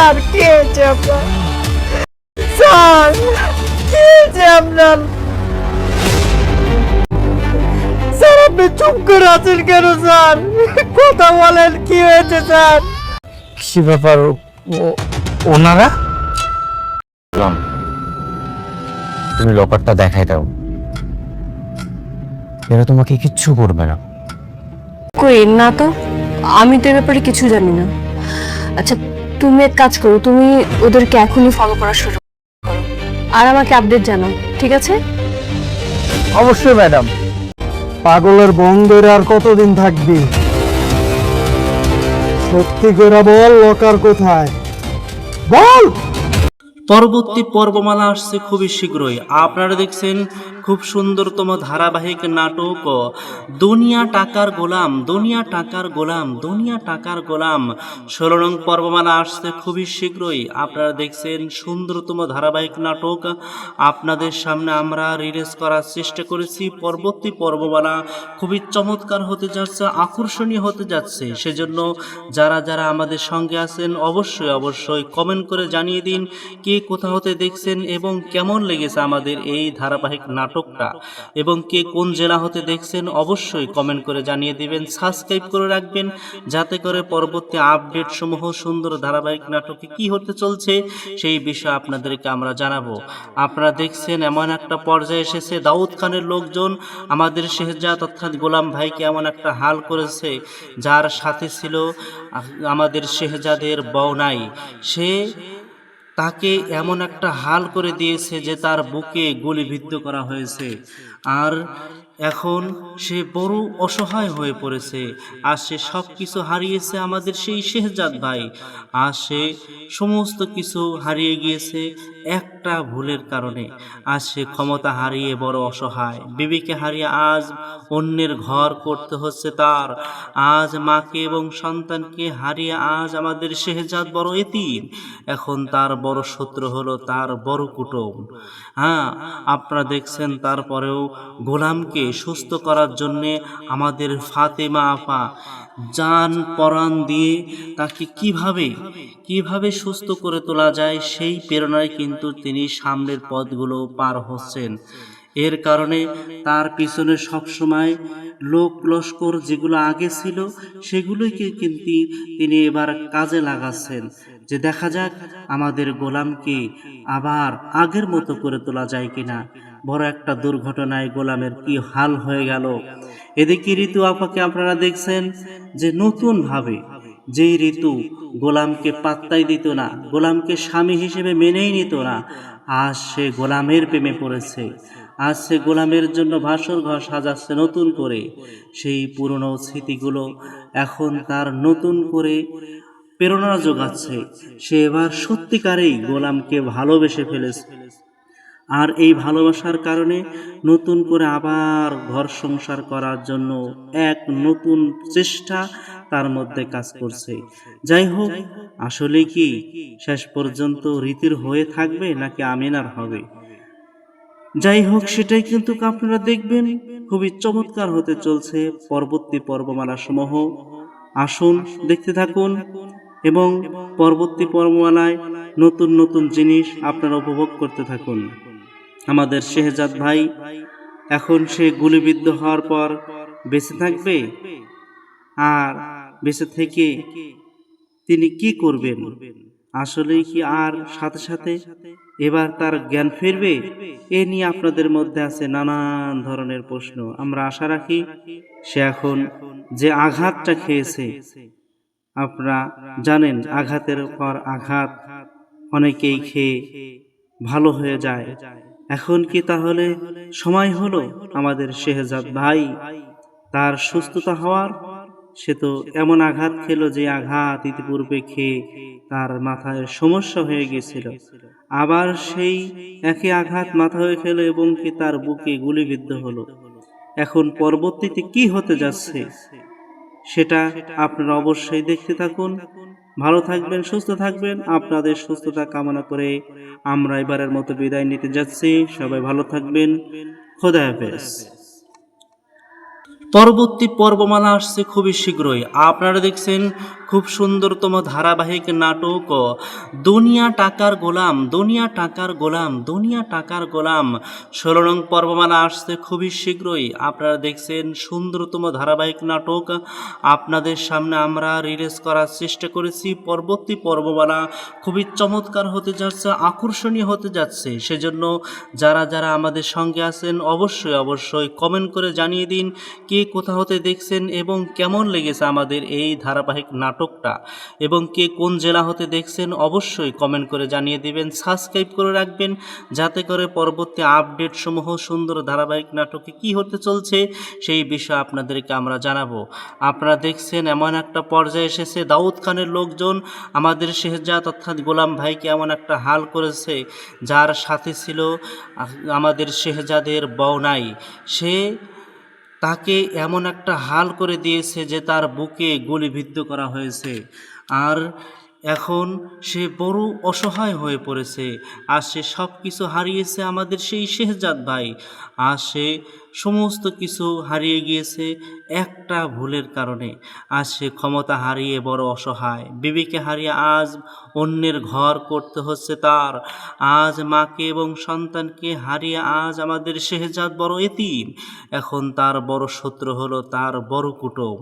Sir কি হয়েছে আপনার? স্যার কি হয়েছে আপনার? স্যার আপনি চুপ করে আছেন কেন স্যার? কথা বলেন, কি হয়েছে স্যার? কি ব্যাপার ওনারা? তুমি লকারটা দেখাই দাও, এরা তোমাকে কিচ্ছু করবে না। কই না তো, আমি তো এ ব্যাপারে কিছু জানি না। আচ্ছা তুমি এক কাজ করো, তুমি ওদেরকে এখনই ফলো করা শুরু করো আর আমাকে আপডেট জানাও, ঠিক আছে? অবশ্যই ম্যাডাম। পাগলের বন্ধের আর কতদিন থাকবি? সত্যি করে বল, লকার কোথায় বল। পরবর্তী পর্বমালা আসছে খুবই শীঘ্রই। আপনারা দেখছেন খুব সুন্দরতম ধারাবাহিক নাটক দুনিয়া টাকার গোলাম, দুনিয়া টাকার গোলাম, দুনিয়া টাকার গোলাম। 16 নং পর্বমালা আসছে খুবই শীঘ্রই। আপনারা দেখছেন সুন্দরতম ধারাবাহিক নাটক আপনাদের সামনে আমরা রিলিজ করার চেষ্টা করেছি। পরবর্তী পর্বমালা খুবই চমৎকার হতে যাচ্ছে, আকর্ষণীয় হতে যাচ্ছে। সেজন্য যারা যারা আমাদের সঙ্গে আছেন অবশ্যই অবশ্যই কমেন্ট করে জানিয়ে দিন কে কোথা হতে দেখছেন এবং কেমন লেগেছে আমাদের এই ধারাবাহিক নাটকটা, এবং কে কোন জেলা হতে দেখছেন অবশ্যই কমেন্ট করে জানিয়ে দিবেন। সাবস্ক্রাইব করে রাখবেন যাতে করে পরবর্তী আপডেট সমূহ সুন্দর ধারাবাহিক নাটকে কি হতে চলছে সেই বিষয়ে আপনাদেরকে আমরা জানাবো। আপনারা দেখছেন এমন একটা পর্যায়ে এসেছে, দাউদ খানের লোকজন আমাদের শেহজাদ অর্থাৎ গোলাম ভাইকে এমন একটা হাল করেছে, যার সাথে ছিল আমাদের শেহজাদের বউ নাই, সে তাকে এমন একটা হাল করে দিয়েছে যে তার বুকে গুলিবিদ্ধ করা হয়েছে। আর এখন সে বড় অসহায় হয়ে পড়েছে। আর সে সব কিছু হারিয়েছে আমাদের সেই শেহজাদ ভাই। আর সে সমস্ত কিছু হারিয়ে গিয়েছে একটা ভুলের কারণে। আজ সে ক্ষমতা হারিয়ে বড় অসহায়, বিবিকে হারিয়ে আজ অন্যের ঘর করতে হচ্ছে তার। আজ মাকে এবং সন্তানকে হারিয়ে আজ আমাদের শেহজাদ বড় এতিম। এখন তার বড় শত্রু হলো তার বড় কুটুম। হ্যাঁ, আপনারা দেখছেন তারপরেও গোলামকে সুস্থ করার জন্যে আমাদের ফাতেমা আপা জান পরাণ দিয়ে তাকে কিভাবে সুস্থ করে তোলা যায় সেই প্রেরণায় কিন্তু তিনি সামনের পথগুলো পার হচ্ছেন। এর কারণে তার পিছনে সবসময় লোক লস্কর যেগুলো আগে ছিল সেগুলোকে কিন্তু তিনি এবার কাজে লাগাচ্ছেন, যে দেখা যাক আমাদের গোলামকে আবার আগের মতো করে তোলা যায় কিনা। বড় একটা দুর্ঘটনায় গোলামের কি হাল হয়ে গেল। এদিকে ঋতু আপাকে আপনারা দেখছেন যে নতুন ভাবে, যেই ঋতু গোলামকে পাত্তাই দিত না, গোলামকে স্বামী হিসেবে মেনেই নিত না, আজ সে গোলামের প্রেমে পড়েছে। আজ সে গোলামের জন্য ভাসর ঘর সাজাচ্ছে নতুন করে। সেই পুরনো স্মৃতিগুলো এখন তার নতুন করে প্রেরণা যোগাচ্ছে। সে এবার সত্যিকারেই গোলামকে ভালোবেসে ফেলেছে। আর এই ভালোবাসার কারণে নতুন করে আবার ঘর সংসার করার জন্য এক নতুন চেষ্টা তার মধ্যে কাজ করছে। যাই হোক, আসলে কি শেষ পর্যন্ত রীতির হয়ে থাকবে নাকি আমিনার হবে? যাই হোক, সেটাই কিন্তু আপনারা দেখবেন। খুবই চমৎকার হতে চলছে পরবর্তী পর্বমালা সমূহ। আসুন দেখতে থাকুন এবং পরবর্তী পর্বমালায় নতুন নতুন জিনিস আপনারা উপভোগ করতে থাকুন। আমাদের শেহজাদ ভাই এখন সে গুলিবিদ্ধ হওয়ার পর বেঁচে থাকবে, আর বেঁচে থেকে তিনি কি করবেন? আসলেই কি আর সাথে সাথে এবার তার জ্ঞান ফিরবে? এ নিয়ে আপনাদের মধ্যে আছে নানান ধরনের প্রশ্ন। আমরা আশা রাখি সে এখন যে আঘাতটা খেয়েছে, আপনারা জানেন আঘাতের পর আঘাত অনেকেই খেয়ে ভালো হয়ে যায়। এখন কি তাহলে সময় হলো আমাদের শেহজাদ ভাই তার সুস্থতা হওয়ার? সে তো এমন আঘাত খেলো যে আঘাত ইতিপূর্বে খেয়ে তার মাথায় সমস্যা হয়ে গিয়েছিল, আবার সেই একই আঘাত মাথায় খেলো এবং কি তার বুকে গুলিবিদ্ধ হলো। এখন পরবর্তীতে কি হতে যাচ্ছে সেটা আপনারা অবশ্যই দেখতে থাকুন। ভালো থাকবেন, সুস্থ থাকবেন। আপনাদের সুস্থতা কামনা করে আমরা এবারের মতো বিদায় নিতে যাচ্ছি। সবাই ভালো থাকবেন। খোদা হাফেজ। পরবর্তী পর্বমালা আসছে খুবই শীঘ্রই। আপনারা দেখছেন খুব সুন্দরতম ধারাবাহিক নাটক দুনিয়া টাকার গোলাম, দুনিয়া টাকার গোলাম, দুনিয়া টাকার গোলাম ১৬ নং পর্বমালা আসছে খুবই শীঘ্রই। আপনারা দেখছেন সুন্দরতম ধারাবাহিক নাটক আপনাদের সামনে আমরা রিলিজ করার চেষ্টা করেছি। পরবর্তী পর্বমালা খুবই চমৎকার হতে যাচ্ছে, আকর্ষণীয় হতে যাচ্ছে। সেজন্য যারা যারা আমাদের সঙ্গে আছেন অবশ্যই অবশ্যই কমেন্ট করে জানিয়ে দিন কে কোথা হতে দেখছেন এবং কেমন লেগেছে আমাদের এই ধারাবাহিক নাটকটা, এবং কে কোন জেলা হতে দেখছেন অবশ্যই কমেন্ট করে জানিয়ে দিবেন। সাবস্ক্রাইব করে রাখবেন যাতে করে পরবর্তী আপডেট সমূহ সুন্দর ধারাবাহিক নাটকে কি হতে চলছে সেই বিষয়ে আপনাদেরকে আমরা জানাবো। আপনারা দেখছেন এমন একটা পর্যায়ে এসেছে, দাউদ খানের লোকজন আমাদের শেহজাদ অর্থাৎ গোলাম ভাইকে এমন একটা হাল করেছে, যার সাথে ছিল আমাদের শেহজাদের বউনাই, সে তাকে এমন একটা হাল করে দিয়েছে যে তার বুকে গুলিবিদ্ধ করা হয়েছে। আর এখন সে বড় অসহায় হয়ে পড়েছে। আর সে সব কিছু হারিয়েছে আমাদের সেই শেহজাদ ভাই। আর সে সমস্ত কিছু হারিয়ে গিয়েছে একটা ভুলের কারণে। আজ সে ক্ষমতা হারিয়ে বড় অসহায়, বিবিকে হারিয়ে আজ অন্যের ঘর করতে হচ্ছে তার। আজ মাকে এবং সন্তানকে হারিয়ে আজ আমাদের শেহজাদ বড় এতিম। এখন তার বড় শত্রু হলো তার বড় কুটুম।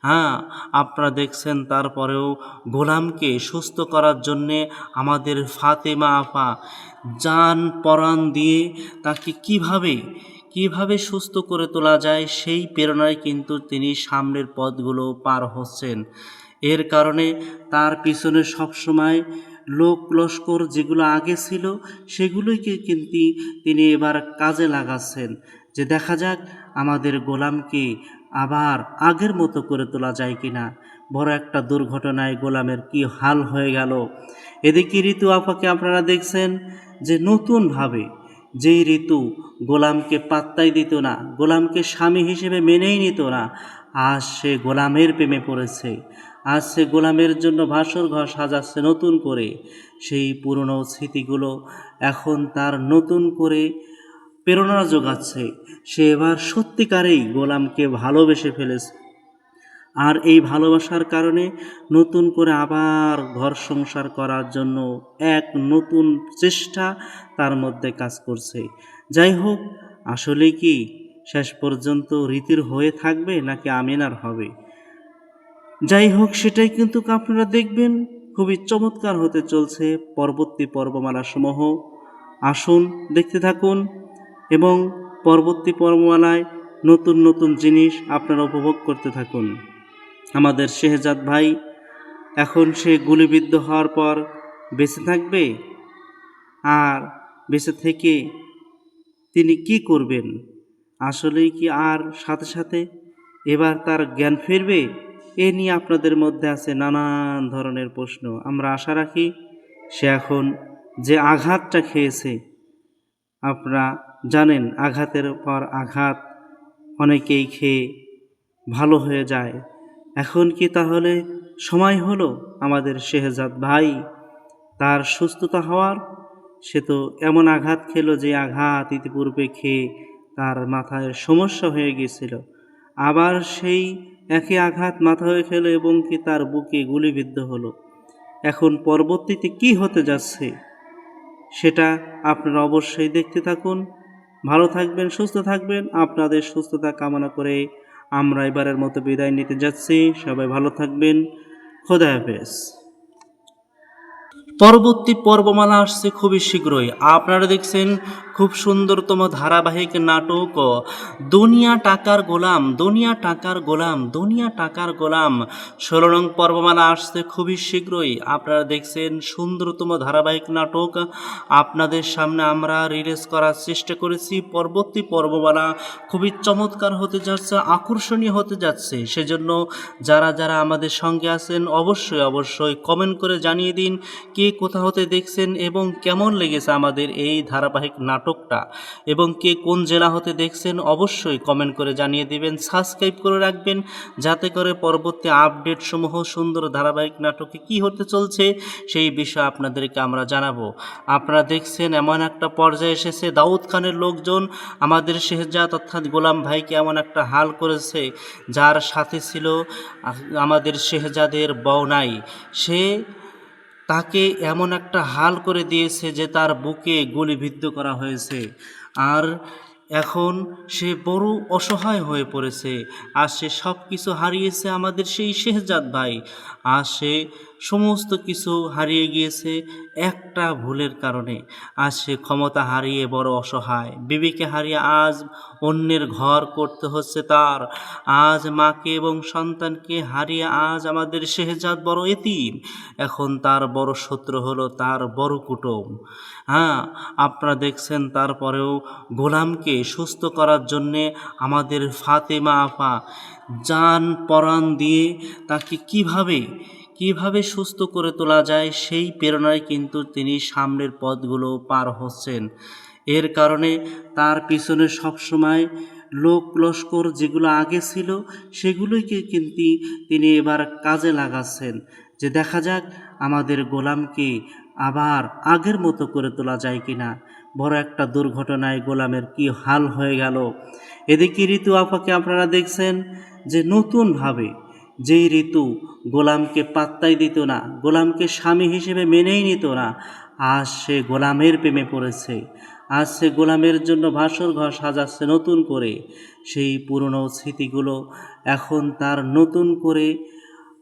হ্যাঁ, আপনারা দেখছেন তারপরেও গোলামকে সুস্থ করার জন্যে আমাদের ফাতেমা আপা জান পরাণ দিয়ে তাকে কিভাবে সুস্থ করে তোলা যায় সেই প্রেরণায় কিন্তু তিনি সামনের পথগুলো পার হচ্ছেন। এর কারণে তার পিছনে সবসময় লোক লস্কর যেগুলো আগে ছিল সেগুলোকে কিন্তু তিনি এবার কাজে লাগাচ্ছেন, যে দেখা যাক আমাদের গোলামকে আবার আগের মতো করে তোলা যায় কিনা। বড় একটা দুর্ঘটনায় গোলামের কি হাল হয়ে গেল। এদিকে ঋতু আপাকে আপনারা দেখছেন যে নতুনভাবে, যেই ঋতু গোলামকে পাত্তাই দিত না, গোলামকে স্বামী হিসেবে মেনেই নিত না, আজ সে গোলামের প্রেমে পড়েছে। আজ সে গোলামের জন্য ভাসর ঘর সাজাচ্ছে নতুন করে। সেই পুরনো স্মৃতিগুলো এখন তার নতুন করে প্রেরণা যোগাচ্ছে। সে এবার সত্যিকারেই গোলামকে ভালোবেসে ফেলেছে। আর এই ভালোবাসার কারণে নতুন করে আবার ঘর সংসার করার জন্য এক নতুন চেষ্টা তার মধ্যে কাজ করছে। যাই হোক, আসলে কি শেষ পর্যন্ত রীতির হয়ে থাকবে নাকি আমিনার হবে? যাই হোক, সেটাই কিন্তু আপনারা দেখবেন। খুবই চমৎকার হতে চলছে পরবর্তী পর্বমালা সমূহ। আসুন দেখতে থাকুন এবং পরবর্তী পর্বমালায় নতুন নতুন জিনিস আপনারা উপভোগ করতে থাকুন। আমাদের শেহজাদ ভাই এখন সে গুলিবিদ্ধ হওয়ার পর বেঁচে থাকবে, আর বেঁচে থেকে তিনি কি করবেন? আসলেই কি আর সাথে সাথে এবার তার জ্ঞান ফিরবে? এ নিয়ে আপনাদের মধ্যে আছে নানান ধরনের প্রশ্ন। আমরা আশা রাখি সে এখন যে আঘাতটা খেয়েছে, আপনারা জানেন আঘাতের পর আঘাত অনেকেই খেয়ে ভালো হয়ে যায়। এখন কি তাহলে সময় হলো আমাদের শেহজাদ ভাই তার সুস্থতা হওয়ার? সে তো এমন আঘাত খেলো যে আঘাত ইতিপূর্বে খেয়ে তার মাথায় সমস্যা হয়ে গিয়েছিল। আবার সেই একই আঘাত মাথা হয়ে খেলো এবং কি তার বুকে গুলিবিদ্ধ হলো। এখন পরবর্তীতে কি হতে যাচ্ছে সেটা আপনারা অবশ্যই দেখতে থাকুন। ভালো থাকবেন, সুস্থ থাকবেন। আপনাদের সুস্থতা কামনা করে আমরা এবারের মতো বিদায় নিতে যাচ্ছি। সবাই ভালো থাকবেন। খোদা হাফেজ। পরবর্তী পর্বমালা আসছে খুবই শীঘ্রই। আপনারা দেখছেন খুব সুন্দরতম ধারাবাহিক নাটক দুনিয়া টাকার গোলাম, দুনিয়া টাকার গোলাম, দুনিয়া টাকার গোলাম ১৬ নং পর্বমালা আসছে খুবই শীঘ্রই। আপনারা দেখছেন সুন্দরতম ধারাবাহিক নাটক আপনাদের সামনে আমরা রিলিজ করার চেষ্টা করেছি। পরবর্তী পর্বমালা খুবই চমৎকার হতে যাচ্ছে, আকর্ষণীয় হতে যাচ্ছে। সেজন্য যারা যারা আমাদের সঙ্গে আছেন অবশ্যই অবশ্যই কমেন্ট করে জানিয়ে দিন কে কোথা হতে দেখছেন এবং কেমন লেগেছে আমাদের এই ধারাবাহিক নাটক। নাটকটা এবং কে কোন জেলা হতে দেখছেন অবশ্যই কমেন্ট করে জানিয়ে দিবেন, সাবস্ক্রাইব করে রাখবেন যাতে করে পরবর্তী আপডেট সমূহ সুন্দর ধারাবাহিক নাটকে কি হতে চলছে সেই বিষয়ে আপনাদেরকে আমরা জানাবো। আপনারা দেখছেন এমন একটা পর্যায়ে এসেছে, দাউদ খানের লোকজন আমাদের শেহজাদ অর্থাৎ গোলাম ভাইকে এমন একটা হাল করেছে, যার সাথে ছিল আমাদের শেহজাদের বউ নাই, সে তাকে এমন একটা হাল করে দিয়েছে যে তার বুকে গুলিবিদ্ধ করা হয়েছে। আর এখন সে বড় অসহায় হয়ে পড়েছে। আর সে সব কিছু হারিয়েছে আমাদের সেই শেহজাদ ভাই। আর সে সমস্ত কিছু হারিয়ে গিয়েছে একটা ভুলের কারণে। আজ সে ক্ষমতা হারিয়ে বড় অসহায়, বিবিকে হারিয়ে আজ অন্যের ঘর করতে হচ্ছে তার। আজ মাকে এবং সন্তানকে হারিয়ে আজ আমাদের শেহজাদ বড় এতিম। এখন তার বড় শত্রু হলো তার বড় কুটুম। হ্যাঁ, আপনারা দেখছেন তারপরেও গোলামকে সুস্থ করার জন্যে আমাদের ফাতেমা আপা জান পরাণ দিয়ে তাকে কিভাবে সুস্থ করে তোলা যায় সেই প্রেরণায় কিন্তু তিনি সামনের পথগুলো পার হচ্ছেন। এর কারণে তার পিছনে সবসময় লোক লস্কর যেগুলো আগে ছিল সেগুলোকে কিন্তু তিনি এবার কাজে লাগাচ্ছেন, যে দেখা যাক আমাদের গোলামকে আবার আগের মতো করে তোলা যায় কিনা। বড় একটা দুর্ঘটনায় গোলামের কি হাল হয়ে গেল। এদিকে ঋতু আপাকে আপনারা দেখছেন যে নতুনভাবে যেই ঋতু গোলামকে পাত্তাই দিত না, গোলামকে স্বামী হিসেবে মেনেই নিত না, আজ সে গোলামের প্রেমে পড়েছে। আজ সে গোলামের জন্য ভাসর ঘর সাজাচ্ছে নতুন করে। সেই পুরনো স্মৃতিগুলো এখন তার নতুন করে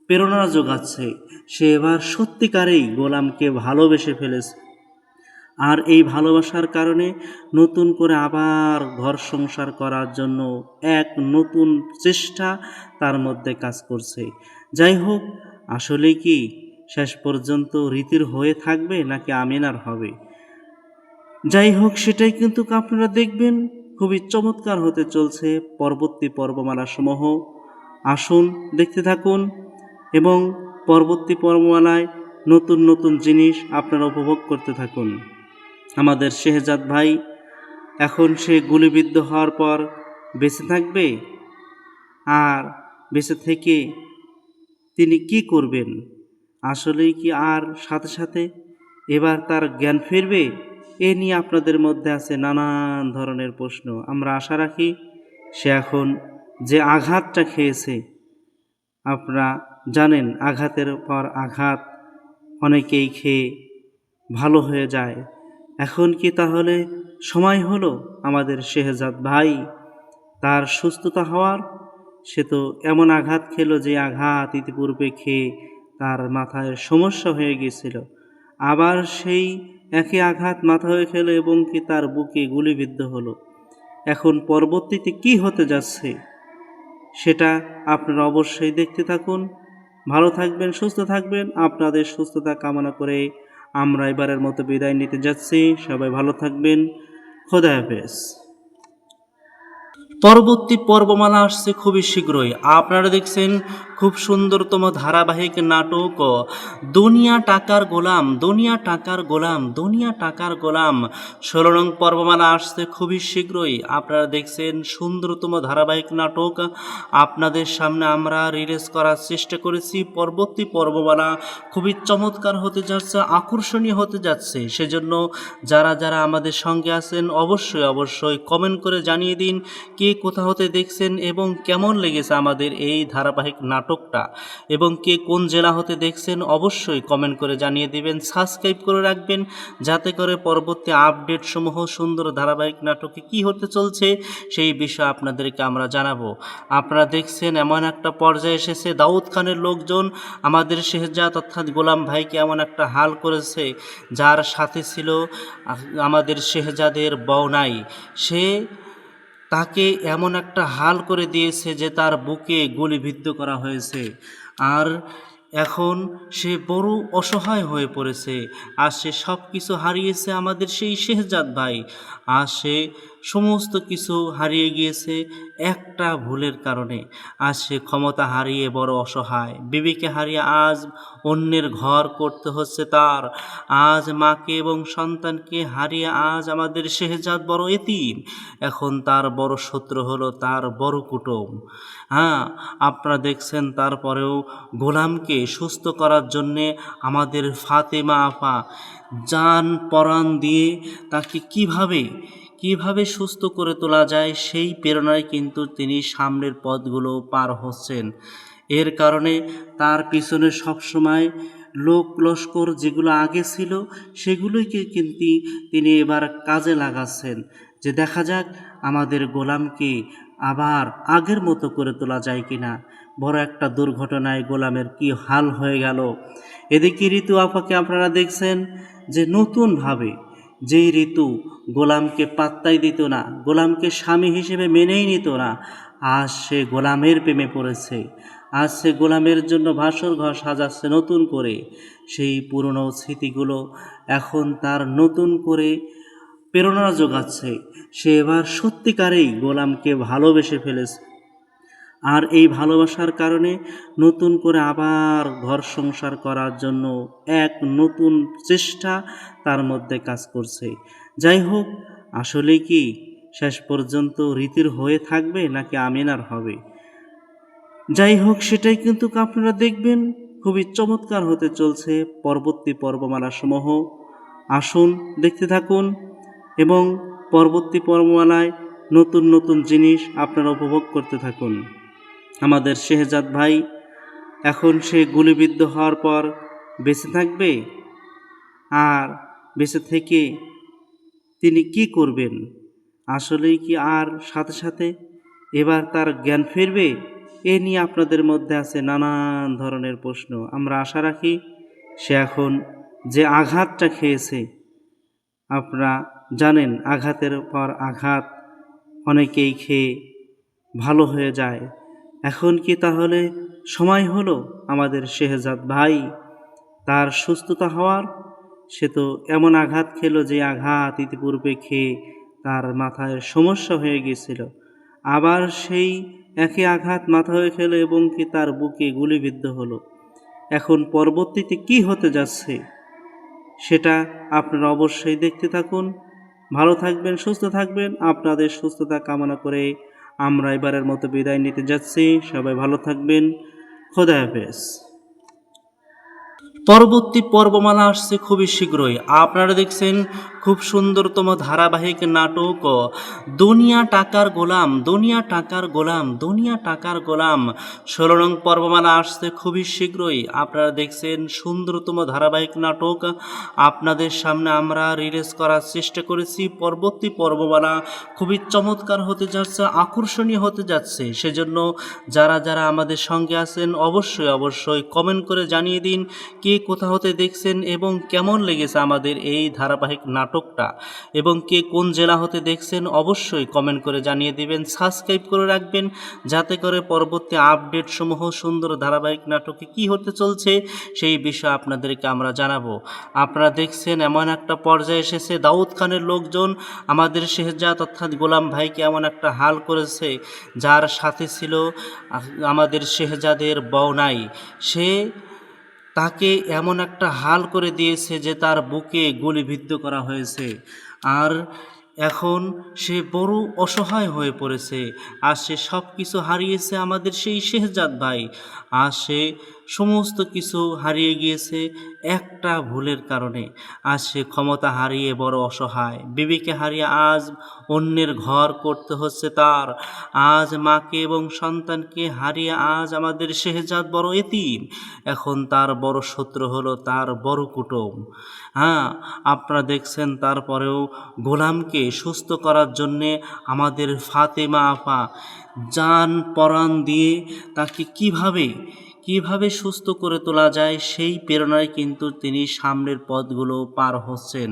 প্রেরণা যোগাচ্ছে। সে এবার সত্যিকারেই গোলামকে ভালোবেসে ফেলেছে। আর এই ভালোবাসার কারণে নতুন করে আবার ঘর সংসার করার জন্য এক নতুন চেষ্টা তার মধ্যে কাজ করছে। যাই হোক, আসলে কি শেষ পর্যন্ত রীতির হয়ে থাকবে নাকি আমিনার হবে? যাই হোক, সেটাই কিন্তু আপনারা দেখবেন। খুবই চমৎকার হতে চলছে পরবর্তী পর্বমালা সমূহ। আসুন দেখতে থাকুন এবং পরবর্তী পর্বমালায় নতুন নতুন জিনিস আপনারা উপভোগ করতে থাকুন। আমাদের শেহজাদ ভাই এখন সে গুলিবিদ্ধ হওয়ার পর বেঁচে থাকবে, আর বেঁচে থেকে তিনি কি করবেন? আসলেই কি আর সাথে সাথে এবার তার জ্ঞান ফিরবে? এ নিয়ে আপনাদের মধ্যে আছে নানান ধরনের প্রশ্ন। আমরা আশা রাখি সে এখন যে আঘাতটা খেয়েছে, আপনারা জানেন আঘাতের পর আঘাত অনেকেই খেয়ে ভালো হয়ে যায়। এখন কি তাহলে সময় হলো আমাদের শেহজাদ ভাই তার সুস্থতা হওয়ার? সে তো এমন আঘাত খেলো যে আঘাত ইতিপূর্বে খেয়ে তার মাথায় সমস্যা হয়ে গিয়েছিল। আবার সেই একই আঘাত মাথায় খেলো এবং কি তার বুকে গুলিবিদ্ধ হলো। এখন পরবর্তীতে কি হতে যাচ্ছে সেটা আপনারা অবশ্যই দেখতে থাকুন। ভালো থাকবেন, সুস্থ থাকবেন। আপনাদের সুস্থতা কামনা করে আমরা এবারের মতো বিদায় নিতে যাচ্ছি। সবাই ভালো থাকবেন। খোদা হাফেজ। পরবর্তী পর্বমালা আসছে খুবই শীঘ্রই। আপনারা দেখছেন খুব সুন্দরতম ধারাবাহিক নাটক দুনিয়া টাকার গোলাম, দুনিয়া টাকার গোলাম, দুনিয়া টাকার গোলাম। 16 নং পর্বমালা আসছে খুবই শীঘ্রই। আপনারা দেখছেন সুন্দরতম ধারাবাহিক নাটক আপনাদের সামনে আমরা রিলিজ করার চেষ্টা করেছি। পরবর্তী পর্বমালা খুবই চমৎকার হতে যাচ্ছে, আকর্ষণীয় হতে যাচ্ছে। সেজন্য যারা যারা আমাদের সঙ্গে আছেন অবশ্যই কমেন্ট করে জানিয়ে দিন কে কোথা হতে দেখছেন এবং কেমন লেগেছে আমাদের এই ধারাবাহিক নাটকটা, এবং কে কোন জেলা হতে দেখছেন অবশ্যই কমেন্ট করে জানিয়ে দিবেন, সাবস্ক্রাইব করে রাখবেন যাতে করে পরবর্তী আপডেট সমূহ সুন্দর ধারাবাহিক নাটকে কি হতে চলছে সেই বিষয়ে আপনাদেরকে আমরা জানাবো। আপনারা দেখছেন এমন একটা পর্যায়ে এসেছে, দাউদ খানের লোকজন আমাদের শেহজাদ অর্থাৎ গোলাম ভাইকে এমন একটা হাল করেছে, যার সাথে ছিল আমাদের শেহজাদের বউ নাই, সে তাকে এমন একটা হাল করে দিয়েছে যে তার বুকে গুলিবিদ্ধ করা হয়েছে। আর এখন সে বড় অসহায় হয়ে পড়েছে। আর সে সব কিছু হারিয়েছে আমাদের সেই শেহজাদ ভাই। আর সে সমস্ত কিছু হারিয়ে গিয়েছে একটা ভুলের কারণে। আজ সে ক্ষমতা হারিয়ে বড় অসহায়, বিবিকে হারিয়ে আজ অন্যের ঘর করতে হচ্ছে তার। আজ মাকে এবং সন্তানকে হারিয়ে আজ আমাদের শেহজাদ বড় এতিম। এখন তার বড় শত্রু হলো তার বড় কুটুম। হ্যাঁ, আপনারা দেখছেন তারপরেও গোলামকে সুস্থ করার জন্যে আমাদের ফাতেমা আপা জান পরাণ দিয়ে তাকে কিভাবে সুস্থ করে তোলা যায় সেই প্রেরণায় কিন্তু তিনি সামনের পথগুলো পার হচ্ছেন। এর কারণে তার পিছনে সবসময় লোক লস্কর যেগুলো আগে ছিল সেগুলোকে কিন্তু তিনি এবার কাজে লাগাচ্ছেন, যে দেখা যাক আমাদের গোলামকে আবার আগের মতো করে তোলা যায় কিনা। বড় একটা দুর্ঘটনায় গোলামের কি হাল হয়ে গেল। এদিকে ঋতু আপাকে আপনারা দেখছেন যে নতুনভাবে, যেই ঋতু গোলামকে পাত্তাই দিত না, গোলামকে স্বামী হিসেবে মেনেই নিত না, আজ সে গোলামের প্রেমে পড়েছে। আজ সে গোলামের জন্য ভাসর ঘর সাজাচ্ছে নতুন করে। সেই পুরনো স্মৃতিগুলো এখন তার নতুন করে প্রেরণা যোগাচ্ছে। সে এবার সত্যিকারেই গোলামকে ভালোবেসে ফেলেছে, আর এই ভালোবাসার কারণে নতুন করে আবার ঘর সংসার করার জন্য এক নতুন চেষ্টা তার মধ্যে কাজ করছে। যাই হোক, আসলে কি শেষ পর্যন্ত রীতির হয়ে থাকবে নাকি আমিনার হবে? যাই হোক, সেটাই কিন্তু আপনারা দেখবেন। খুবই চমৎকার হতে চলছে পরবর্তী পর্বমালা সমূহ। আসুন দেখতে থাকুন এবং পরবর্তী পর্বমালায় নতুন নতুন জিনিস আপনারা উপভোগ করতে থাকুন। আমাদের শেহজাদ ভাই এখন সে গুলিবিদ্ধ হওয়ার পর বেঁচে থাকবে, আর বেঁচে থেকে তিনি কি করবেন? আসলেই কি আর সাথে সাথে এবার তার জ্ঞান ফিরবে? এ নিয়ে আপনাদের মধ্যে আছে নানান ধরনের প্রশ্ন। আমরা আশা রাখি সে এখন যে আঘাতটা খেয়েছে, আপনারা জানেন আঘাতের পর আঘাত অনেকেই খেয়ে ভালো হয়ে যায়। এখন কি তাহলে সময় হলো আমাদের শেহজাদ ভাই তার সুস্থতা হওয়ার? সে তো এমন আঘাত খেলো যে আঘাত ইতিপূর্বে খেয়ে তার মাথায় সমস্যা হয়ে গিয়েছিল, আবার সেই একই আঘাত মাথায় খেলো এবং কি তার বুকে গুলিবিদ্ধ হলো। এখন পরবর্তীতে কি হতে যাচ্ছে সেটা আপনারা অবশ্যই দেখতে থাকুন। ভালো থাকবেন, সুস্থ থাকবেন। আপনাদের সুস্থতা কামনা করে আমরা এবারের মতো বিদায় নিতে যাচ্ছি। সবাই ভালো থাকবেন। খোদা হাফেজ। পরবর্তী পর্বমালা আসছে খুবই শীঘ্রই। আপনারা দেখছেন খুব সুন্দরতম ধারাবাহিক নাটক দুনিয়া টাকার গোলাম, দুনিয়া টাকার গোলাম, দুনিয়া টাকার গোলাম। 16 নং পর্বমালা আসছে খুবই শীঘ্রই। আপনারা দেখছেন সুন্দরতম ধারাবাহিক নাটক আপনাদের সামনে আমরা রিলিজ করার চেষ্টা করেছি। পরবর্তী পর্বমালা খুবই চমৎকার হতে যাচ্ছে, আকর্ষণীয় হতে যাচ্ছে। সেজন্য যারা যারা আমাদের সঙ্গে আছেন অবশ্যই কমেন্ট করে জানিয়ে দিন কে কোথা হতে দেখছেন এবং কেমন লেগেছে আমাদের এই ধারাবাহিক নাটকটা, এবং কে কোন জেলা হতে দেখছেন অবশ্যই কমেন্ট করে জানিয়ে দিবেন। সাবস্ক্রাইব করে রাখবেন যাতে করে পরবর্তী আপডেট সমূহ সুন্দর ধারাবাহিক নাটকে কি হতে চলছে সেই বিষয়ে আপনাদেরকে আমরা জানাবো। আপনারা দেখছেন এমন একটা পর্যায়ে এসেছে, দাউদ খানের লোকজন আমাদের শেহজাদ অর্থাৎ গোলাম ভাইকে এমন একটা হাল করেছে, যার সাথে ছিল আমাদের শেহজাদের বউনাই, সে তাকে এমন একটা হাল করে দিয়েছে যে তার বুকে গুলিবিদ্ধ করা হয়েছে। আর এখন সে বড় অসহায় হয়ে পড়েছে। আর সে সব কিছু হারিয়েছে আমাদের সেই শেহজাদ ভাই। আর সে সমস্ত কিছু হারিয়ে গিয়েছে একটা ভুলের কারণে। আজ সে ক্ষমতা হারিয়ে বড় অসহায়, বিবিকে হারিয়ে আজ অন্যের ঘর করতে হচ্ছে তার। আজ মাকে এবং সন্তানকে হারিয়ে আজ আমাদের শেহজাদ বড় এতিম। এখন তার বড় শত্রু হলো তার বড় কুটুম। হ্যাঁ, আপনারা দেখছেন তারপরেও গোলামকে সুস্থ করার জন্যে আমাদের ফাতেমা আপা জান পরাণ দিয়ে তাকে কিভাবে সুস্থ করে তোলা যায় সেই প্রেরণায় কিন্তু তিনি সামনের পথগুলো পার হচ্ছেন।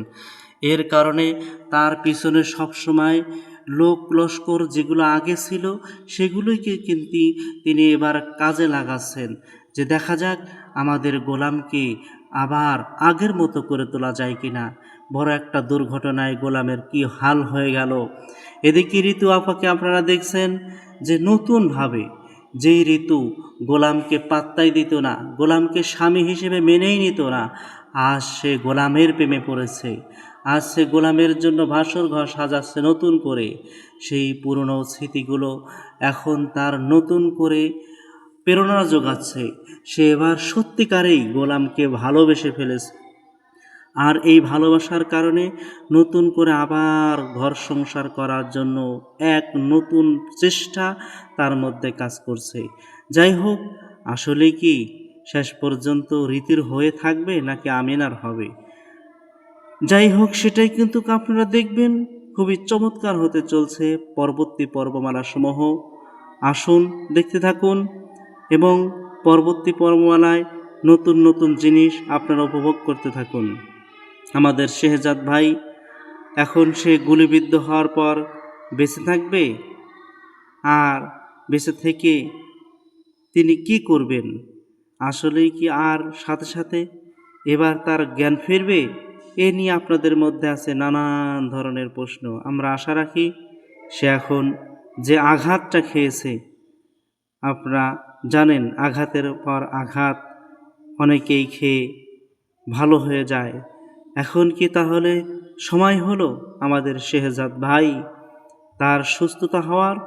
এর কারণে তার পিছনে সবসময় লোক লস্কর যেগুলো আগে ছিল সেগুলোকে কিন্তু তিনি এবার কাজে লাগাচ্ছেন, যে দেখা যাক আমাদের গোলামকে আবার আগের মতো করে তোলা যায় কিনা। বড় একটা দুর্ঘটনায় গোলামের কি হাল হয়ে গেল। এদিকে ঋতু আপাকে আপনারা দেখছেন যে নতুনভাবে যেই ঋতু গোলামকে পাত্তাই দিত না, গোলামকে স্বামী হিসেবে মেনেই নিত না, আজ সে গোলামের প্রেমে পড়েছে। আজ সে গোলামের জন্য ভাসর ঘর সাজাচ্ছে নতুন করে। সেই পুরনো স্মৃতিগুলো এখন তার নতুন করে প্রেরণা যোগাচ্ছে। সে এবার সত্যিকারেই গোলামকে ভালোবেসে ফেলেছে। আর এই ভালোবাসার কারণে নতুন করে আবার ঘর সংসার করার জন্য এক নতুন চেষ্টা তার মধ্যে কাজ করছে। যাই হোক, আসলে কি শেষ পর্যন্ত রীতির হয়ে থাকবে নাকি আমিনার হবে? যাই হোক, সেটাই কিন্তু আপনারা দেখবেন। খুবই চমৎকার হতে চলছে পরবর্তী পর্বমালা সমূহ। আসুন দেখতে থাকুন এবং পরবর্তী পর্বমালায় নতুন নতুন জিনিস আপনারা উপভোগ করতে থাকুন। আমাদের শেহজাদ ভাই এখন সে গুলিবিদ্ধ হওয়ার পর বেঁচে থাকবে, আর বেঁচে থেকে তিনি কি করবেন? আসলেই কি আর সাথে সাথে এবার তার জ্ঞান ফিরবে? এ নিয়ে আপনাদের মধ্যে আছে নানান ধরনের প্রশ্ন। আমরা আশা রাখি সে এখন যে আঘাতটা খেয়েছে, আপনারা জানেন আঘাতের পর আঘাত অনেকেই খেয়ে ভালো হয়ে যায়। এখন কি তাহলে সময় হলো আমাদের শেহজাদ ভাই তার সুস্থতা হওয়ার?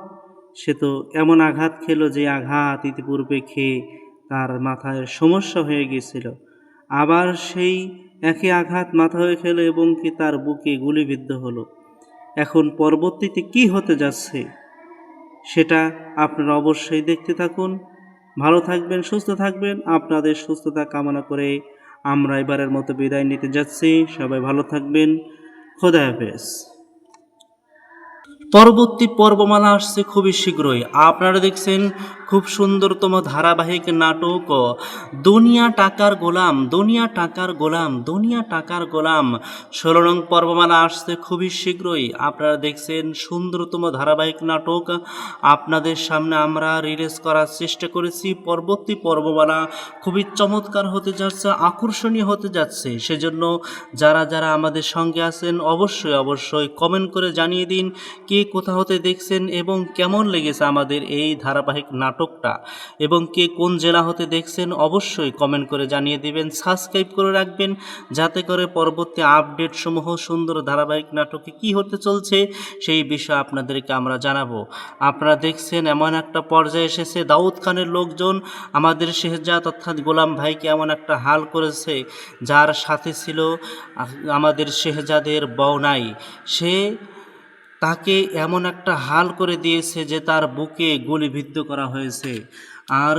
সে তো এমন আঘাত খেলো যে আঘাত ইতিপূর্বে খেয়ে তার মাথায় সমস্যা হয়ে গিয়েছিল। আবার সেই একই আঘাত মাথায় খেলো এবং কি তার বুকে গুলিবিদ্ধ হলো। এখন পরবর্তীতে কি হতে যাচ্ছে সেটা আপনারা অবশ্যই দেখতে থাকুন। ভালো থাকবেন, সুস্থ থাকবেন। আপনাদের সুস্থতা কামনা করে আমরা এবারের মতো বিদায় নিতে যাচ্ছি। সবাই ভালো থাকবেন। খোদা হাফেজ। পরবর্তী পর্বমালা আসছে খুবই শীঘ্রই। আপনারা দেখছেন খুব সুন্দরতম ধারাবাহিক নাটক দুনিয়া টাকার গোলাম, দুনিয়া টাকার গোলাম, দুনিয়া টাকার গোলাম। 16 নং পর্বমালা আসছে খুবই শীঘ্রই। আপনারা দেখছেন সুন্দরতম ধারাবাহিক নাটক আপনাদের সামনে আমরা রিলিজ করার চেষ্টা করেছি। পরবর্তী পর্বমালা খুবই চমৎকার হতে যাচ্ছে, আকর্ষণীয় হতে যাচ্ছে। সেজন্য যারা যারা আমাদের সঙ্গে আছেন অবশ্যই অবশ্যই কমেন্ট করে জানিয়ে দিন কে কোথা হতে দেখছেন এবং কেমন লেগেছে আমাদের এই ধারাবাহিক নাটকটা, এবং কে কোন জেলা হতে দেখছেন অবশ্যই কমেন্ট করে জানিয়ে দিবেন। সাবস্ক্রাইব করে রাখবেন যাতে করে পরবর্তী আপডেট সমূহ সুন্দর ধারাবাহিক নাটকে কি হতে চলছে সেই বিষয়ে আপনাদেরকে আমরা জানাবো। আপনারা দেখছেন এমন একটা পর্যায়ে এসেছে দাউদ খানের লোকজন আমাদের শেহজাদ অর্থাৎ গোলাম ভাইকে এমন একটা হাল করেছে, যার সাথে ছিল আমাদের শেহজাদের বউনাই। সে তাকে এমন একটা হাল করে দিয়েছে যে তার বুকে গুলিবিদ্ধ করা হয়েছে। আর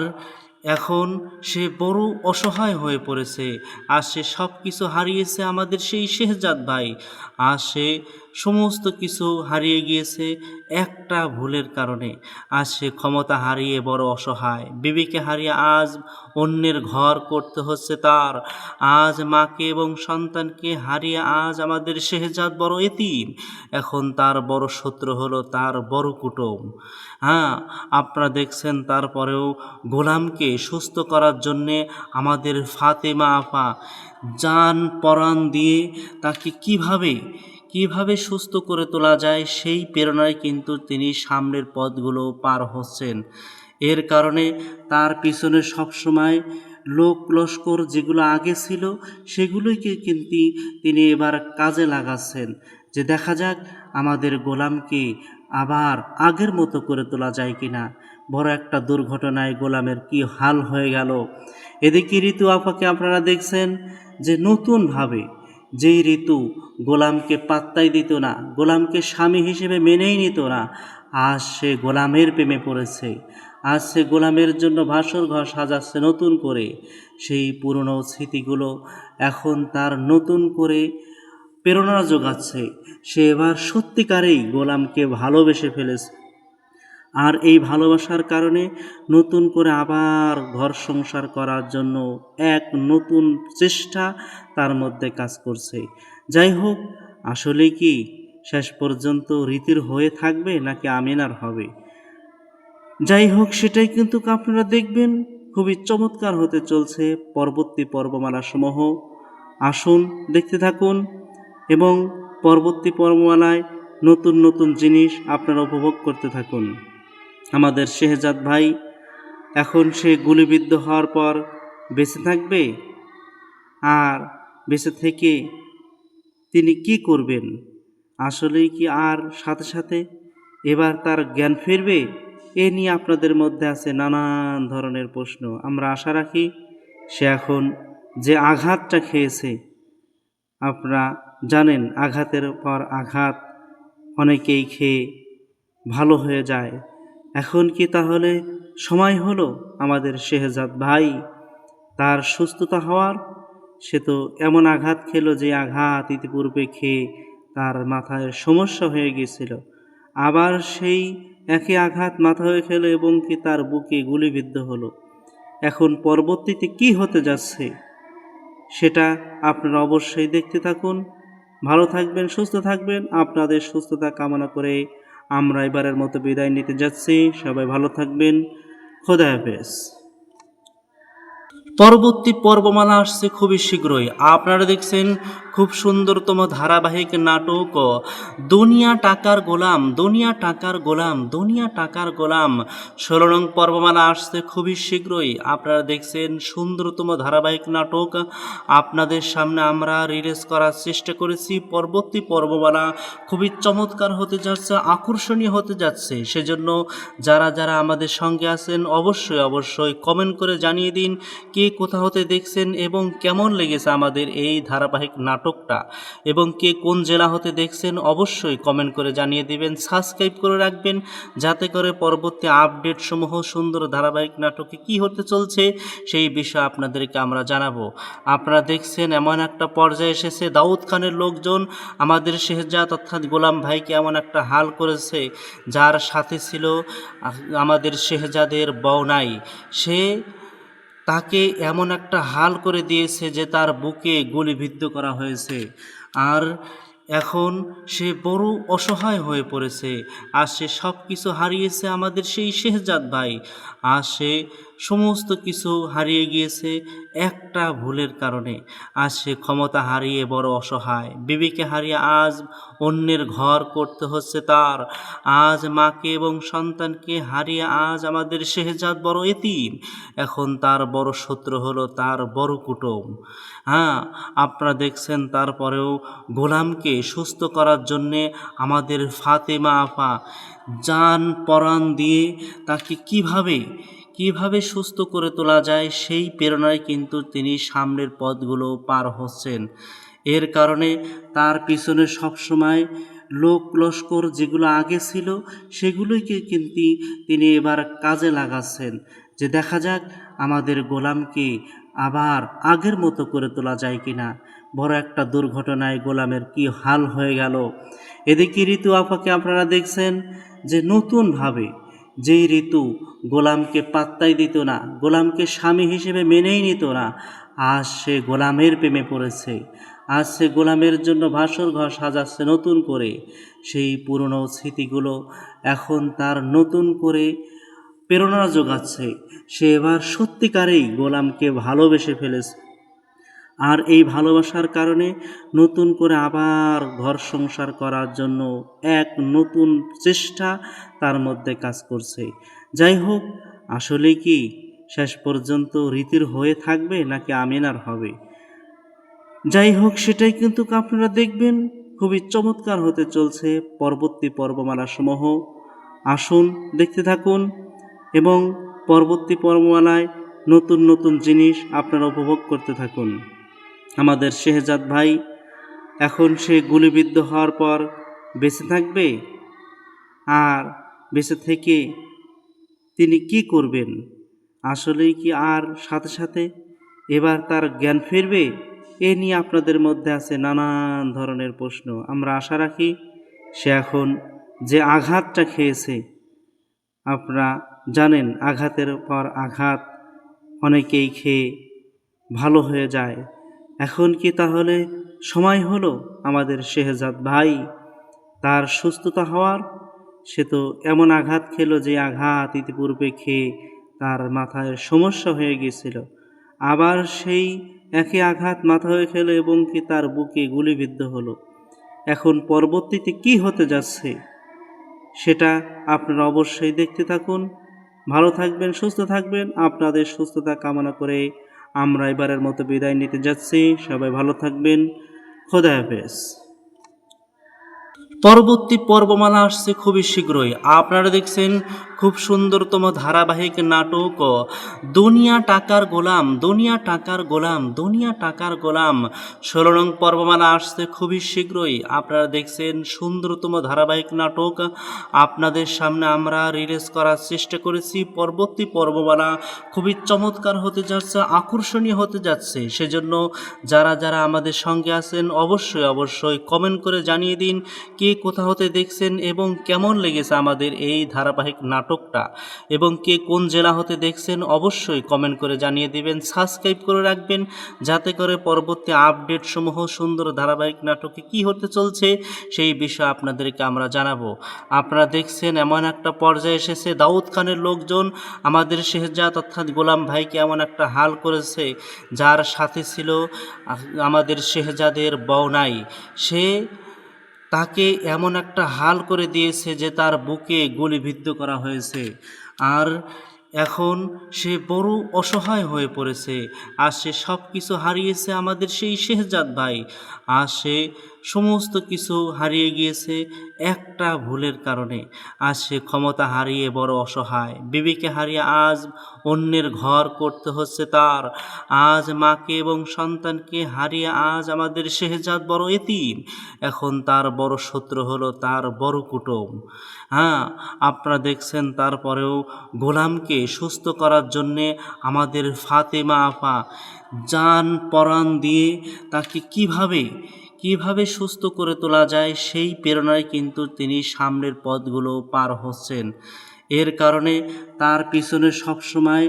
এখন সে বড় অসহায় হয়ে পড়েছে। আর সে সব কিছু হারিয়েছে আমাদের সেই শেহজাদ ভাই। আর সে সমস্ত কিছু হারিয়ে গিয়েছে একটা ভুলের কারণে। আজ সে ক্ষমতা হারিয়ে বড় অসহায়, বিবিকে হারিয়ে আজ অন্যের ঘর করতে হচ্ছে তার। আজ মাকে এবং সন্তানকে হারিয়ে আজ আমাদের শেহজাদ বড় এতিম। এখন তার বড় শত্রু হলো তার বড় কুটুম। হ্যাঁ, আপনারা দেখছেন তারপরেও গোলামকে সুস্থ করার জন্যে আমাদের ফাতেমা আপা জান পরাণ দিয়ে তাকে কিভাবে সুস্থ করে তোলা যায় সেই প্রেরণায় কিন্তু তিনি সামনের পথগুলো পার হচ্ছেন। এর কারণে তার পিছনে সবসময় লোক লস্কর যেগুলো আগে ছিল সেগুলোকে কিন্তু তিনি এবার কাজে লাগাচ্ছেন, যে দেখা যাক আমাদের গোলামকে আবার আগের মতো করে তোলা যায় কিনা। বড় একটা দুর্ঘটনায় গোলামের কি হাল হয়ে গেল। এদিকে ঋতু আপাকে আপনারা দেখছেন যে নতুনভাবে যেই ঋতু গোলামকে পাত্তাই দিত না, গোলামকে স্বামী হিসেবে মেনেই নিত না, আজ সে গোলামের প্রেমে পড়েছে। আজ সে গোলামের জন্য ভাসর ঘর সাজাচ্ছে নতুন করে। সেই পুরনো স্মৃতিগুলো এখন তার নতুন করে প্রেরণা যোগাচ্ছে। সে এবার সত্যিকারেই গোলামকে ভালোবেসে ফেলেছে। আর এই ভালোবাসার কারণে নতুন করে আবার ঘর সংসার করার জন্য এক নতুন চেষ্টা তার মধ্যে কাজ করছে। যাই হোক, আসলে কি শেষ পর্যন্ত রীতির হয়ে থাকবে নাকি আমিনার হবে? যাই হোক, সেটাই কিন্তু আপনারা দেখবেন। খুবই চমৎকার হতে চলছে পরবর্তী পর্বমালা সমূহ। আসুন দেখতে থাকুন এবং পরবর্তী পর্বমালায় নতুন নতুন জিনিস আপনারা উপভোগ করতে থাকুন। আমাদের শেহজাদ ভাই এখন সে গুলিবিদ্ধ হওয়ার পর বেঁচে থাকবে, আর বেঁচে থেকে তিনি কি করবেন? আসলেই কি আর সাথে সাথে এবার তার জ্ঞান ফিরবে? এ নিয়ে আপনাদের মধ্যে আছে নানান ধরনের প্রশ্ন। আমরা আশা রাখি সে এখন যে আঘাতটা খেয়েছে, আপনারা জানেন আঘাতের পর আঘাত অনেকেই খেয়ে ভালো হয়ে যায়। এখন কি তাহলে সময় হলো আমাদের শেহজাদ ভাই তার সুস্থতা হওয়ার? সে তো এমন আঘাত খেলো যে আঘাত ইতিপূর্বে খেয়ে তার মাথায় সমস্যা হয়ে গিয়েছিল, আবার সেই একই আঘাত মাথা হয়ে খেলো এবং কি তার বুকে গুলিবিদ্ধ হলো। এখন পরবর্তীতে কি হতে যাচ্ছে সেটা আপনারা অবশ্যই দেখতে থাকুন। ভালো থাকবেন, সুস্থ থাকবেন। আপনাদের সুস্থতা কামনা করে আমরা এবারের মতো বিদায় নিতে যাচ্ছি। সবাই ভালো থাকবেন। খোদা হাফেজ। পরবর্তী পর্বমালা আসছে খুবই শীঘ্রই। আপনারা দেখছেন খুব সুন্দরতম ধারাবাহিক নাটক দুনিয়া টাকার গোলাম, দুনিয়া টাকার গোলাম, দুনিয়া টাকার গোলাম ১৬ নং পর্বমালা আসছে খুবই শীঘ্রই। আপনারা দেখছেন সুন্দরতম ধারাবাহিক নাটক আপনাদের সামনে আমরা রিলিজ করার চেষ্টা করেছি। পরবর্তী পর্বমালা খুবই চমৎকার হতে যাচ্ছে, আকর্ষণীয় হতে যাচ্ছে। সেজন্য যারা যারা আমাদের সঙ্গে আছেন অবশ্যই অবশ্যই কমেন্ট করে জানিয়ে দিন কে কোথা হতে দেখছেন এবং কেমন লেগেছে আমাদের এই ধারাবাহিক নাটকটা, এবং কে কোন জেলা হতে দেখছেন অবশ্যই কমেন্ট করে জানিয়ে দিবেন। সাবস্ক্রাইব করে রাখবেন যাতে করে পরবর্তী আপডেট সমূহ সুন্দর ধারাবাহিক নাটকে কি হতে চলছে সেই বিষয়ে আপনাদেরকে আমরা জানাবো। আপনারা দেখছেন এমন একটা পর্যায়ে এসেছে দাউদ খানের লোকজন আমাদের শেহজাদ অর্থাৎ গোলাম ভাইকে এমন একটা হাল করেছে, যার সাথে ছিল আমাদের শেহজাদের বউনাই, সে তাকে এমন একটা হাল করে দিয়েছে যে তার বুকে গুলিবিদ্ধ করা হয়েছে। আর এখন সে বড় অসহায় হয়ে পড়েছে। আর সে সব কিছু হারিয়েছে আমাদের সেই শেহজাদ ভাই। আর সে সমস্ত কিছু হারিয়ে গিয়েছে একটা ভুলের কারণে। আজ সে ক্ষমতা হারিয়ে বড় অসহায়, বিবিকে হারিয়ে আজ অন্যের ঘর করতে হচ্ছে তার। আজ মাকে এবং সন্তানকে হারিয়ে আজ আমাদের শেহজাদ বড় এতিম। এখন তার বড় শত্রু হলো তার বড় কুটুম। হ্যাঁ, আপনারা দেখছেন তারপরেও গোলামকে সুস্থ করার জন্যে আমাদের ফাতেমা আপা জান পরাণ দিয়ে তাকে কিভাবে সুস্থ করে তোলা যায় সেই প্রেরণায় কিন্তু তিনি সামনের পথগুলো পার হচ্ছেন। এর কারণে তার পিছনে সবসময় লোক লস্কর যেগুলো আগে ছিল সেগুলোকে কিন্তু তিনি এবার কাজে লাগাচ্ছেন, যে দেখা যাক আমাদের গোলামকে আবার আগের মতো করে তোলা যায় কিনা। বড় একটা দুর্ঘটনায় গোলামের কি হাল হয়ে গেল। এদিকে ঋতু আপাকে আপনারা দেখছেন যে নতুনভাবে যেই ঋতু গোলামকে পাত্তাই দিত না, গোলামকে স্বামী হিসেবে মেনেই নিত না, আজ সে গোলামের প্রেমে পড়েছে। আজ সে গোলামের জন্য ভাসর ঘর সাজাচ্ছে নতুন করে। সেই পুরনো স্মৃতিগুলো এখন তার নতুন করে প্রেরণা যোগাচ্ছে। সে এবার সত্যিকারেই গোলামকে ভালোবেসে ফেলেছে। আর এই ভালোবাসার কারণে নতুন করে আবার ঘর সংসার করার জন্য এক নতুন চেষ্টা তার মধ্যে কাজ করছে। যাই হোক, আসলে কি শেষ পর্যন্ত রীতির হয়ে থাকবে নাকি আমিনার হবে? যাই হোক, সেটাই কিন্তু আপনারা দেখবেন। খুবই চমৎকার হতে চলছে পরবর্তী পর্বমালা সমূহ। আসুন দেখতে থাকুন এবং পরবর্তী পর্বমালায় নতুন নতুন জিনিস আপনারা উপভোগ করতে থাকুন। আমাদের শেহজাদ ভাই এখন সে গুলিবিদ্ধ হওয়ার পর বেঁচে থাকবে, আর বেঁচে থেকে তিনি কি করবেন? আসলেই কি আর সাথে সাথে এবার তার জ্ঞান ফিরবে? এ নিয়ে আপনাদের মধ্যে আছে নানান ধরনের প্রশ্ন। আমরা আশা রাখি সে এখন যে আঘাতটা খেয়েছে, আপনারা জানেন আঘাতের পর আঘাত অনেকেই খেয়ে ভালো হয়ে যায়। এখন কি তাহলে সময় হলো আমাদের শেহজাদ ভাই তার সুস্থতা হওয়ার? সে তো এমন আঘাত খেলো যে আঘাত ইতিপূর্বে খেয়ে তার মাথায় সমস্যা হয়ে গিয়েছিল। আবার সেই একই আঘাত মাথা হয়ে খেলো এবং কি তার বুকে গুলিবিদ্ধ হলো। এখন পরবর্তীতে কি হতে যাচ্ছে সেটা আপনারা অবশ্যই দেখতে থাকুন। ভালো থাকবেন, সুস্থ থাকবেন। আপনাদের সুস্থতা কামনা করে আমরা এবারের মতো বিদায় নিতে যাচ্ছি। সবাই ভালো থাকবেন। খোদা হাফেজ। পরবর্তী পর্বমালা আসছে খুবই শীঘ্রই। আপনারা দেখছেন খুব সুন্দরতম ধারাবাহিক নাটক দুনিয়া টাকার গোলাম, দুনিয়া টাকার গোলাম, দুনিয়া টাকার গোলাম ১৬ নং পর্বমালা আসছে খুবই শীঘ্রই। আপনারা দেখছেন সুন্দরতম ধারাবাহিক নাটক আপনাদের সামনে আমরা রিলিজ করার চেষ্টা করেছি। পরবর্তী পর্বমালা খুবই চমৎকার হতে যাচ্ছে, আকর্ষণীয় হতে যাচ্ছে। সেজন্য যারা যারা আমাদের সঙ্গে আছেন অবশ্যই অবশ্যই কমেন্ট করে জানিয়ে দিন কে কোথা হতে দেখছেন এবং কেমন লেগেছে আমাদের এই ধারাবাহিক নাটকটা, এবং কে কোন জেলা হতে দেখছেন অবশ্যই কমেন্ট করে জানিয়ে দিবেন। সাবস্ক্রাইব করে রাখবেন যাতে করে পরবর্তী আপডেট সমূহ সুন্দর ধারাবাহিক নাটকে কি হতে চলছে সেই বিষয়ে আপনাদেরকে আমরা জানাবো। আপনারা দেখছেন এমন একটা পর্যায়ে এসেছে, দাউদ খানের লোকজন আমাদের শেহজাদ অর্থাৎ গোলাম ভাইকে এমন একটা হাল করেছে, যার সাথে ছিল আমাদের শেহজাদের বউ নাই, সে তাকে এমন একটা হাল করে দিয়েছে যে তার বুকে গুলিবিদ্ধ করা হয়েছে। আর এখন সে বড় অসহায় হয়ে পড়েছে। আর সে সব কিছু হারিয়েছে আমাদের সেই শেহজাদ ভাই। আর সে সমস্ত কিছু হারিয়ে গিয়েছে একটা ভুলের কারণে। আজ সে ক্ষমতা হারিয়ে বড় অসহায়, বিবিকে হারিয়ে আজ অন্যের ঘর করতে হচ্ছে তার। আজ মাকে এবং সন্তানকে হারিয়ে আজ আমাদের শেহজাদ বড় এতিম। এখন তার বড় শত্রু হলো তার বড় কুটুম। হ্যাঁ, আপনারা দেখছেন তারপরেও গোলামকে সুস্থ করার জন্যে আমাদের ফাতেমা আপা জান পরাণ দিয়ে তাকে কিভাবে সুস্থ করে তোলা যায় সেই প্রেরণায় কিন্তু তিনি সামনের পথগুলো পার হচ্ছেন। এর কারণে তার পিছনে সবসময়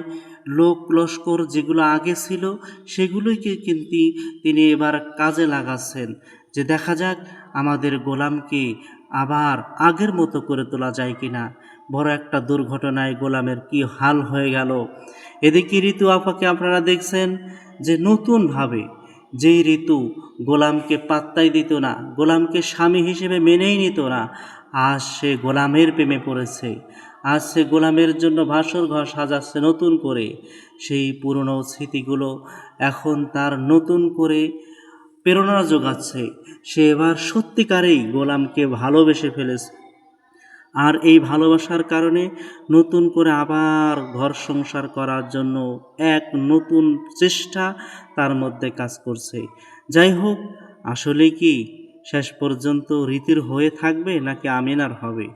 লোক লস্কর যেগুলো আগে ছিল সেগুলোকে কিন্তু তিনি এবার কাজে লাগাচ্ছেন, যে দেখা যাক আমাদের গোলামকে আবার আগের মতো করে তোলা যায় কিনা। বড় একটা দুর্ঘটনায় গোলামের কি হাল হয়ে গেল। এদিকে ঋতু আপাকে আপনারা দেখছেন যে নতুনভাবে, যেই ঋতু গোলামকে পাত্তাই দিত না, গোলামকে স্বামী হিসেবে মেনেই নিত না, আজ সে গোলামের প্রেমে পড়েছে। আজ সে গোলামের জন্য ভাসর ঘর সাজাচ্ছে নতুন করে। সেই পুরনো স্মৃতিগুলো এখন তার নতুন করে প্রেরণা যোগাচ্ছে। সে এবার সত্যিকারেই গোলামকে ভালোবেসে ফেলেছে। আর এই ভালোবাসার কারণে নতুন করে আবার ঘর সংসার করার জন্য এক নতুন চেষ্টা তার মধ্যে কাজ করছে। যাই হোক, আসলে কি শেষ পর্যন্ত রীতির হয়ে থাকবে নাকি আমিনার হবে?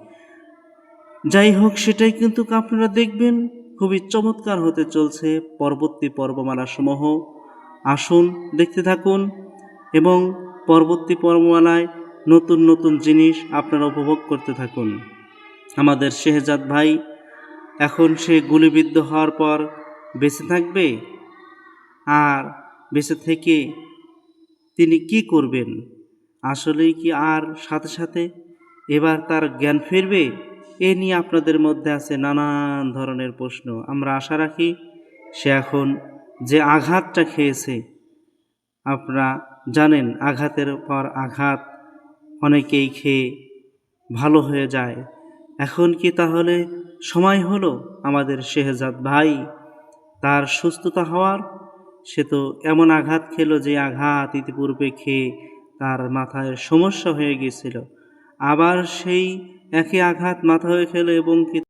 যাই হোক, সেটাই কিন্তু আপনারা দেখবেন। খুবই চমৎকার হতে চলছে পরবর্তী পর্বমালা সমূহ। আসুন দেখতে থাকুন এবং পরবর্তী পর্বমালায় নতুন নতুন জিনিস আপনারা উপভোগ করতে থাকুন। আমাদের শেহজাদ ভাই এখন সে গুলিবিদ্ধ হওয়ার পর বেঁচে থাকবে, আর বেঁচে থেকে তিনি কি করবেন? আসলেই কি আর সাথে সাথে এবার তার জ্ঞান ফিরবে? এ নিয়ে আপনাদের মধ্যে আছে নানান ধরনের প্রশ্ন। আমরা আশা রাখি সে এখন যে আঘাতটা খেয়েছে, আপনারা জানেন আঘাতের পর আঘাত অনেকেই খেয়ে ভালো হয়ে যায়। এখন কি তাহলে সময় হলো আমাদের শেহজাদ ভাই তার সুস্থতা হওয়ার? সে তো এমন আঘাত খেলো যে আঘাত ইতিপূর্বে খেয়ে তার মাথায় সমস্যা হয়ে গিয়েছিল। আবার সেই একই আঘাত মাথা হয়ে খেলো এবং কি